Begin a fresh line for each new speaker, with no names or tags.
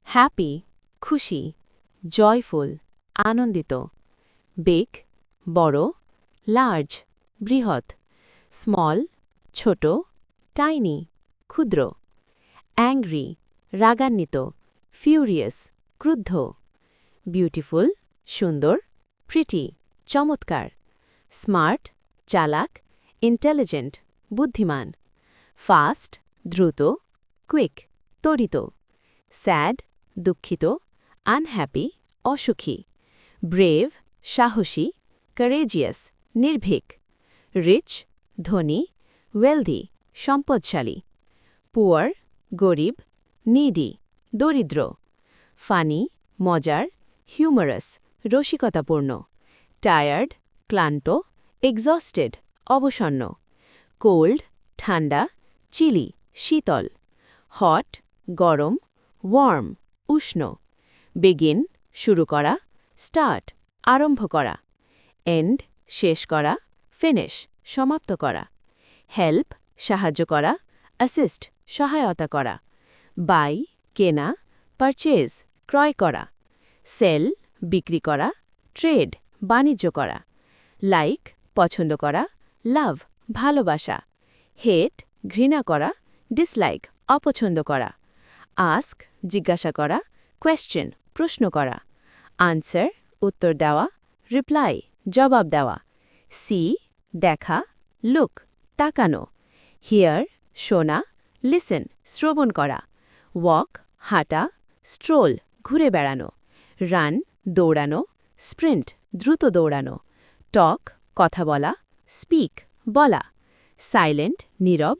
happy খুশি, joyful আনন্দিত, big বড়, লার্জ বৃহৎ, স্মল ছোট, টাইনি ক্ষুদ্র, অ্যাংরি রাগান্বিত, ফিউরিয়াস ক্রুদ্ধ, বিউটিফুল সুন্দর, প্রিটি চমৎকার, স্মার্ট চালাক, ইন্টেলিজেন্ট বুদ্ধিমান, ফাস্ট দ্রুত, কুইক ত্বরিত, স্যাড দুঃখিত, আনহ্যাপি অসুখী, ব্রেভ সাহসী, কারেজিয়াস নির্ভীক, রিচ ধনী, ওয়েলদি সম্পদশালী, পুয়ার গরিব, নিডি দরিদ্র, ফানি মজার, হিউমারাস রসিকতাপূর্ণ, টায়ার্ড ক্লান্ত, এক্সস্টেড অবসন্ন, কোল্ড ঠান্ডা, চিলি শীতল, হট গরম, ওয়ার্ম উষ্ণ, বিগিন শুরু করা, স্টার্ট আরম্ভ করা, এন্ড শেষ করা, ফিনিশ সমাপ্ত করা, হেল্প সাহায্য করা, অ্যাসিস্ট সহায়তা করা, বাই কেনা, পারচেজ ক্রয় করা, সেল বিক্রি করা, ট্রেড বাণিজ্য করা, লাইক পছন্দ করা, লাভ ভালোবাসা, হেট ঘৃণা করা, ডিসলাইক অপছন্দ করা, আস্ক জিজ্ঞাসা করা, কোয়েশ্চেন প্রশ্ন করা, আনসার উত্তর দেওয়া, রিপ্লাই জবাব দেওয়া, সি দেখা, লুক তাকানো, হিয়ার শোনা, লিসেন শ্রবণ করা, ওয়াক হাঁটা, স্ট্রোল ঘুরে বেড়ানো, রান দৌড়ানো, স্প্রিন্ট দ্রুত দৌড়ানো, টক কথা বলা, স্পিক বলা, সাইলেন্ট নীরব